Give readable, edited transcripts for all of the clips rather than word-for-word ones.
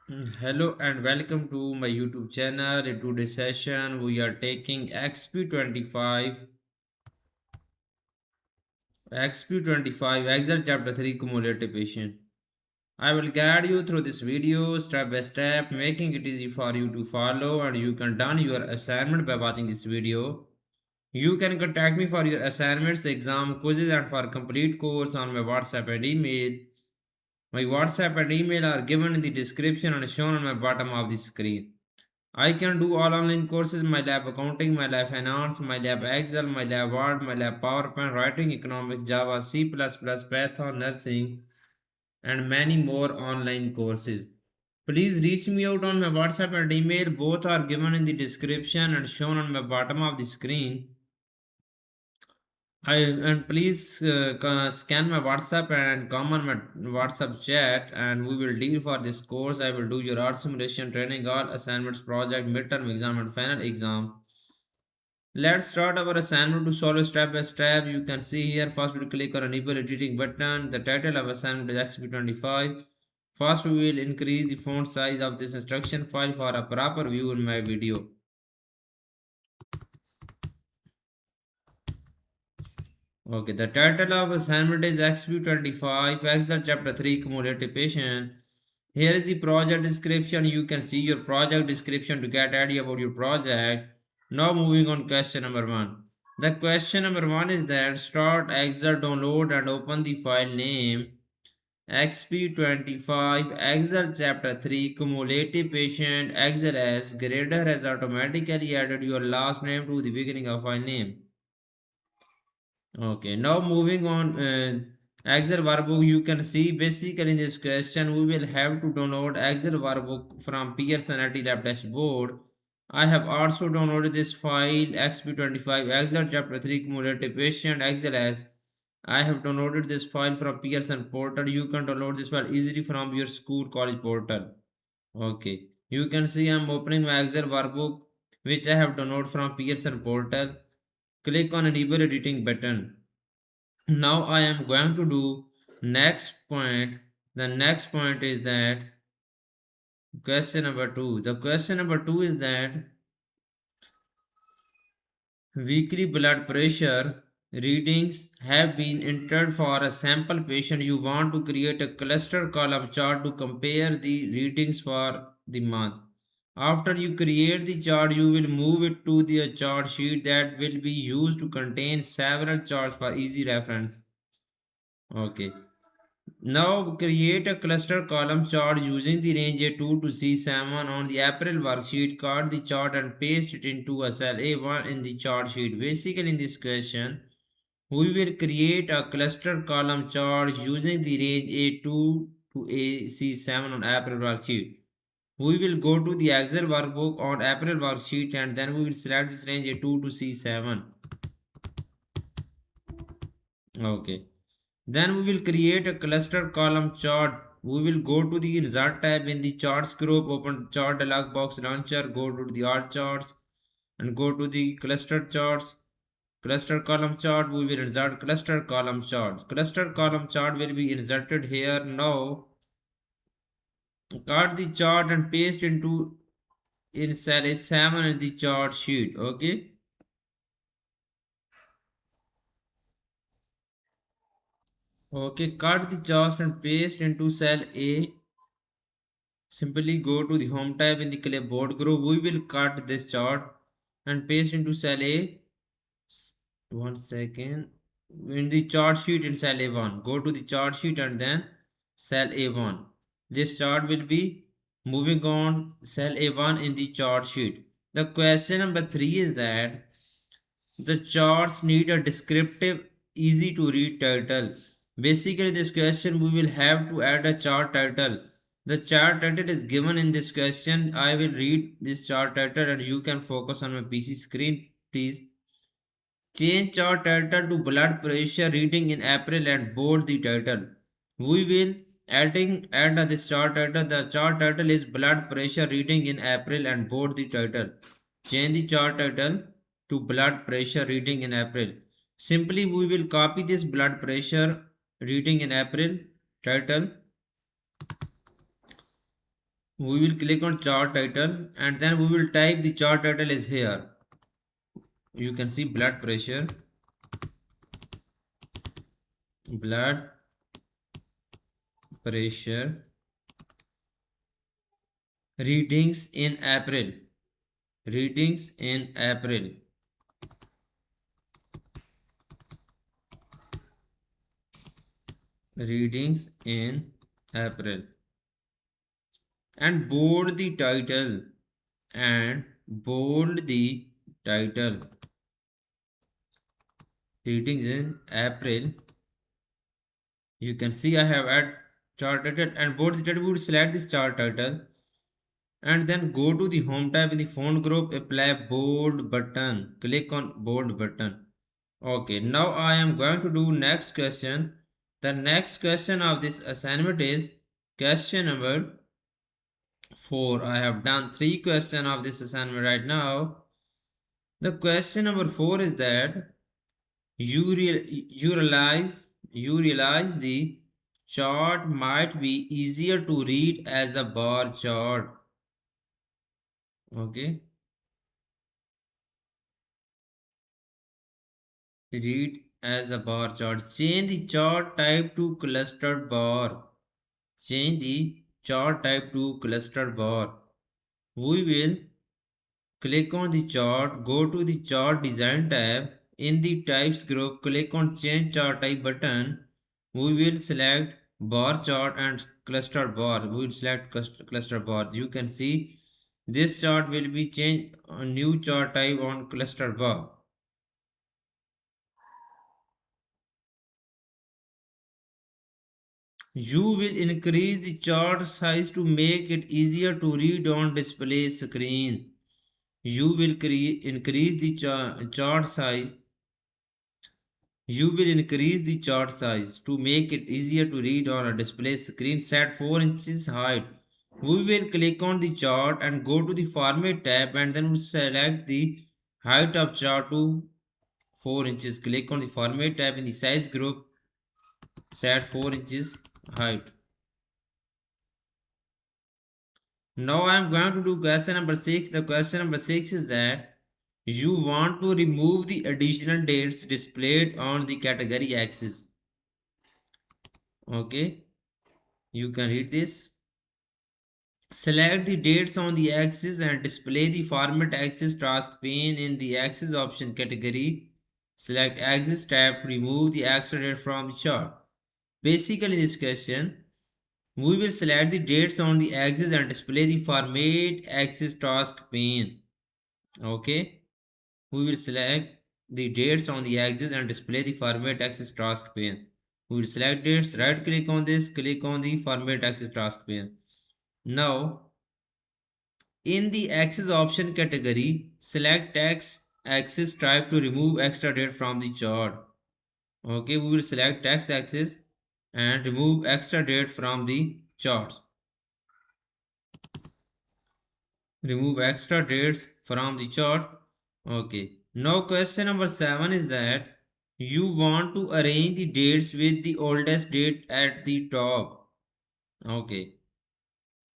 Hello and welcome to my YouTube channel. In today's session, we are taking XP25 Excel Chapter 3 Cumulative Patient. I will guide you through this video step by step, making it easy for you to follow, and you can done your assignment by watching this video. You can contact me for your assignments, exam, quizzes, and for complete course on my WhatsApp and email. My WhatsApp and email are given in the description and shown on my bottom of the screen. I can do all online courses, my lab accounting, my lab finance, my lab Excel, my lab Word, my lab PowerPoint, writing, economics, Java, C++, Python, nursing, and many more online courses. Please reach me out on my WhatsApp and email. Both are given in the description and shown on my bottom of the screen. And please scan my WhatsApp and come on my WhatsApp chat, and we will deal for this course. I will do your art simulation training, all assignments, project, midterm exam, and final exam. Let's start our assignment to solve step by step. You can see here first we click on enable editing button. The title of assignment is Exp25. First we will increase the font size of this instruction file for a proper view in my video. Okay, the title of assignment is XP25 Excel Chapter 3 Cumulative Patient. Here is the project description. You can see your project description to get idea about your project. Now moving on question number 1. The question number 1 is that start Excel download and open the file name XP25 Excel Chapter 3 Cumulative Patient XLS Grader has automatically added your last name to the beginning of file name. Okay, now moving on, Excel workbook. You can see basically in this question we will have to download Excel workbook from Pearson IT Lab dashboard. I have also downloaded this file XP25 Excel Chapter 3 Cumulative Patient XLS. I have downloaded this file from Pearson portal. You can download this file easily from your school college portal. Okay, you can see I'm opening my Excel workbook which I have downloaded from Pearson portal. Click on enable editing button. Now I am going to do next point. The next point is that question number 2. The question number 2 is that weekly blood pressure readings have been entered for a sample patient. You want to create a cluster column chart to compare the readings for the month. After you create the chart, you will move it to the chart sheet that will be used to contain several charts for easy reference. Okay. Now create a cluster column chart using the range A2 to C7 on the April worksheet. Cut the chart and paste it into a cell A1 in the chart sheet. Basically in this question, we will create a cluster column chart using the range A2 to AC7 on April worksheet. We will go to the Excel workbook on April worksheet and then we will select this range A2 to C7. Okay. Then we will create a cluster column chart. We will go to the insert tab in the charts group, open chart dialog box launcher, go to the all charts and go to the cluster charts. Cluster column chart, we will insert cluster column chart. Cluster column chart will be inserted here. Now cut the chart and paste into in cell A7 in the chart sheet. Okay. Okay, cut the chart and paste into cell A. Simply go to the home tab in the clipboard group. We will cut this chart and paste into cell A. One second. In the chart sheet in cell A1. Go to the chart sheet and then cell A1. This chart will be moving on cell A1 in the chart sheet. The question number 3 is that the charts need a descriptive, easy to read title. Basically, this question we will have to add a chart title. The chart title is given in this question. I will read this chart title and you can focus on my PC screen, please. Change chart title to blood pressure reading in April and bold the title. We will add this chart title. The chart title is blood pressure reading in April and bold the title. Change the chart title to blood pressure reading in April. Simply we will copy this blood pressure reading in April title We will click on chart title and then we will type the chart title is here. You can see blood pressure readings in April. Readings in April. Readings in April. And bold the title. And bold the title. Readings in April. You can see I have add chart title and bold the title. We will select this chart title and then go to the home tab in the font group, apply bold button, click on bold button. Okay, now I am going to do next question. The next question of this assignment is question number 4. I have done 3 questions of this assignment right now. The question number 4 is that you realize the chart might be easier to read as a bar chart. Okay, read as a bar chart. Change the chart type to clustered bar. Change the chart type to clustered bar. We will click on the chart, go to the chart design tab. In the types group, click on change chart type button. We will select bar chart and cluster bar. We will select cluster bar. You can see this chart will be changed a new chart type on cluster bar. You will increase the chart size to make it easier to read on display screen. You will increase the chart size. You will increase the chart size to make it easier to read on a display screen. Set 4 inches height. We will click on the chart and go to the format tab and then we select the height of chart to 4 inches. Click on the format tab in the size group. Set 4 inches height. Now I am going to do question number 6. The question number 6 is that you want to remove the additional dates displayed on the category axis. Okay, you can read this. Select the dates on the axis and display the format axis task pane in the axis option category. Select axis tab to remove the extra date from the chart. Basically, in this question, we will select the dates on the axis and display the format axis task pane. Okay, we will select the dates on the axis and display the format axis task pane. We will select dates, right click on this, click on the format axis task pane. Now, in the axis option category, select text axis type to remove extra date from the chart. Okay, we will select text axis and remove extra date from the charts. Remove extra dates from the chart. Okay, now question number 7 is that you want to arrange the dates with the oldest date at the top. Okay,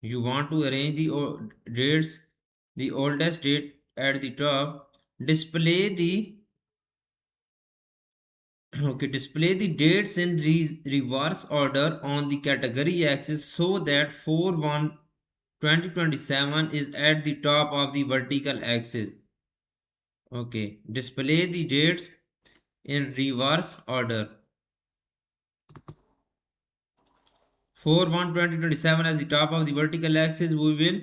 you want to arrange the dates, the oldest date at the top. Display the display the dates in reverse order on the category axis so that 4/1/2027 is at the top of the vertical axis. Okay, display the dates in reverse order. 4/1/2027 as the top of the vertical axis. We will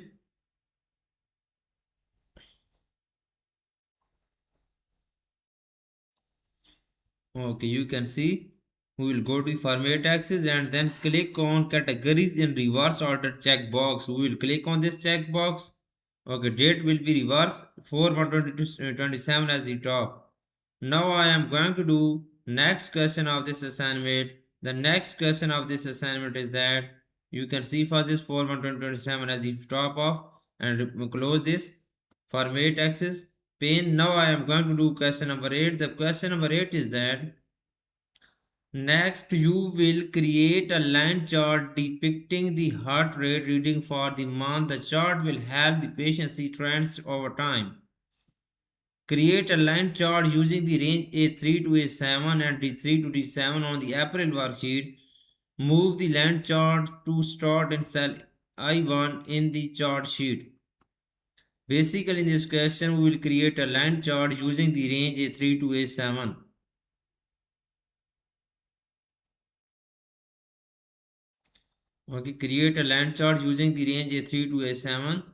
okay, you can see we will go to format axis and then click on categories in reverse order checkbox. We will click on this checkbox. Okay, date will be reverse 4/1/2027 as the top. Now I am going to do next question of this assignment. The next question of this assignment is that you can see first this 4/1/2027 as the top of and close this format axis pane. Now I am going to do question number 8. The question number 8 is that Next, you will create a line chart depicting the heart rate reading for the month. The chart will help the patient see trends over time. Create a line chart using the range A3 to A7 and D3 to D7 on the April worksheet. Move the line chart to start in cell I1 in the chart sheet. Basically, in this question, we will create a line chart using the range A3 to A7. Okay, create a line chart using the range A3 to A7.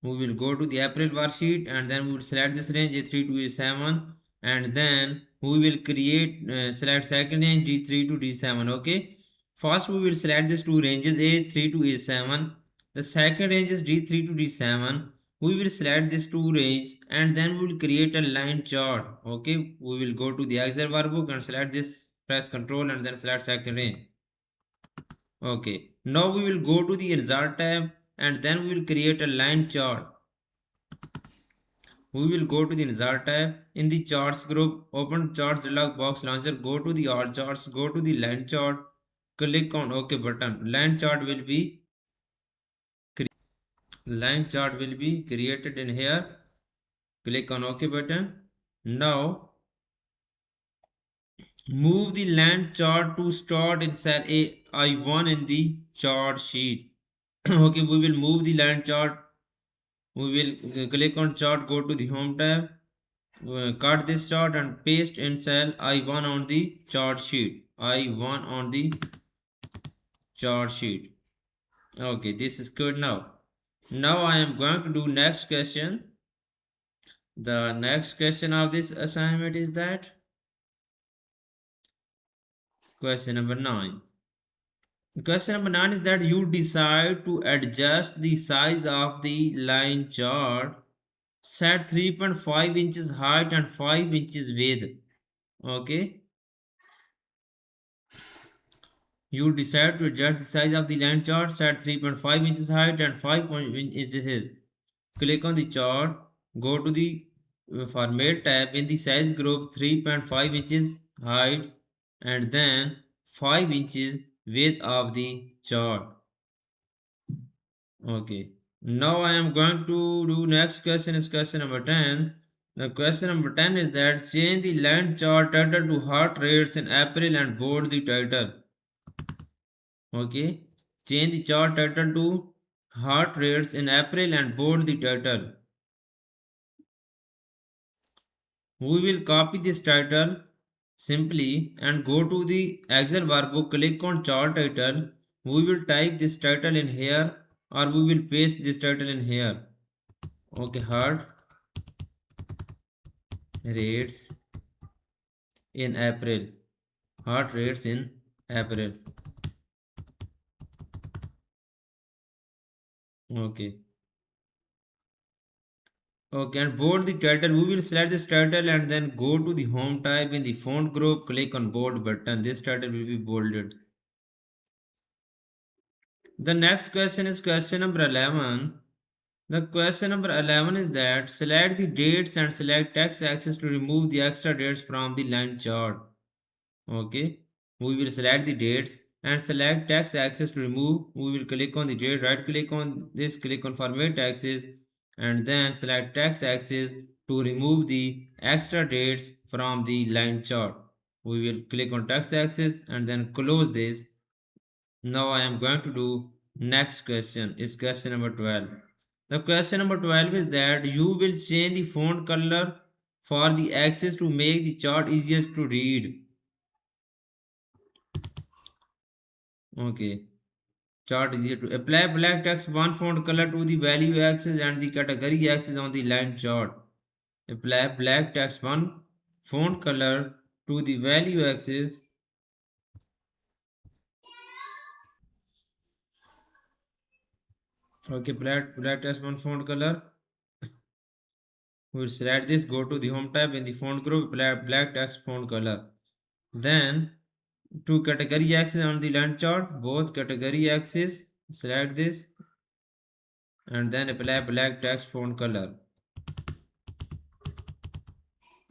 We will go to the April worksheet and then we will select this range A3 to A7 and then we will create select second range D3 to D7. Okay, first we will select these two ranges A3 to A7. The second range is D3 to D7. We will select these two ranges and then we will create a line chart. Okay, we will go to the Excel workbook and select this, press Ctrl and then select second range. Okay, now we will go to the result tab and then we will create a line chart. We will go to the result tab. In the charts group, open charts dialog box launcher, go to the all charts, go to the line chart, click on OK button. Line chart will be created in here. Click on OK button. Now move the line chart to start in cell I1 in the chart sheet. Okay, we will move the line chart. We will click on chart, go to the home tab, cut this chart and paste in cell I1 on the chart sheet. I1 on the chart sheet. Okay, this is good now. Now I am going to do next question. The next question of this assignment is that question number 9. Question number 9 is that you decide to adjust the size of the line chart. Set 3.5 inches height and 5 inches width. Okay. You decide to adjust the size of the line chart. Set 3.5 inches height and 5 inches. Click on the chart. Go to the format tab. In the size group, 3.5 inches height and then 5 inches width of the chart. Okay. Now I am going to do next question is question number 10. The question number 10 is that change the line chart title to heart rates in April and bold the title. Okay. Change the chart title to heart rates in April and bold the title. We will copy this title simply and go to the Excel workbook, click on chart title. We will type this title in here or we will paste this title in here. Okay, heart rates in April. Heart rates in April. Okay. Okay, and bold the title. We will select this title and then go to the home tab in the font group. Click on bold button. This title will be bolded. The next question is question number 11. The question number 11 is that select the dates and select text axis to remove the extra dates from the line chart. Okay, we will select the dates and select text axis to remove. We will click on the date, right click on this, click on format axis and then select text axis to remove the extra dates from the line chart. We will click on text axis and then close this. Now I am going to do next question is question number 12. The question number 12 is that you will change the font color for the axis to make the chart easiest to read. Okay. Chart easier to apply black text one font color to the value axis and the category axis on the line chart. Apply black text one font color to the value axis. Okay, black text one font color. We will select this, go to the home tab in the font group, black text font color. Then two category axis on the line chart, both category axis, select this and then apply black text font color.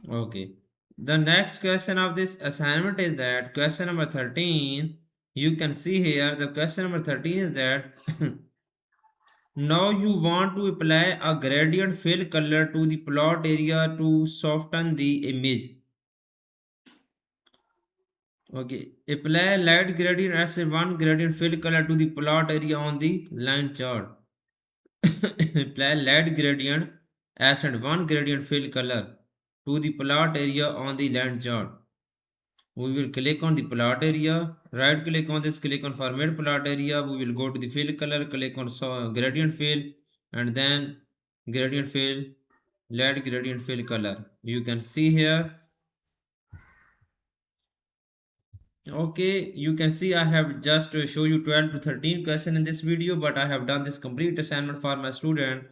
Okay. The next question of this assignment is that question number 13. You can see here the question number 13 is that now you want to apply a gradient fill color to the plot area to soften the image. Okay, apply light gradient as a one gradient fill color to the plot area on the line chart. Apply light gradient as and one gradient fill color to the plot area on the line chart. We will click on the plot area, right click on this, click on format plot area. We will go to the fill color, click on gradient fill, and then gradient fill, light gradient fill color. You can see here. Okay, you can see I have just show you 12 to 13 question in this video, but I have done this complete assignment for my student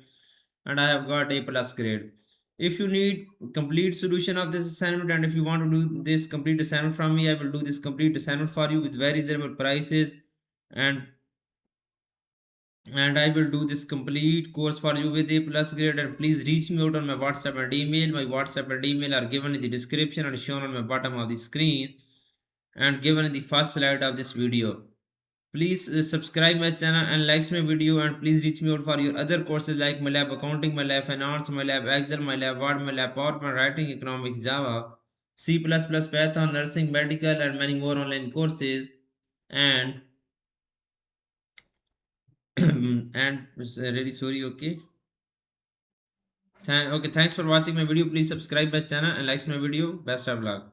and I have got a plus grade. If you need complete solution of this assignment and if you want to do this complete assignment from me, I will do this complete assignment for you with very reasonable prices, and I will do this complete course for you with a plus grade. And please reach me out on my WhatsApp and email. My WhatsApp and email are given in the description and shown on my bottom of the screen and given in the first slide of this video. Please subscribe my channel and likes my video, and please reach me out for your other courses like my lab accounting, my lab finance, my lab Excel, my lab Word, my lab PowerPoint, writing, economics, Java, C++, Python, nursing, medical, and many more online courses. And and really sorry. Okay. Okay. Thanks for watching my video. Please subscribe my channel and likes my video. Best of luck.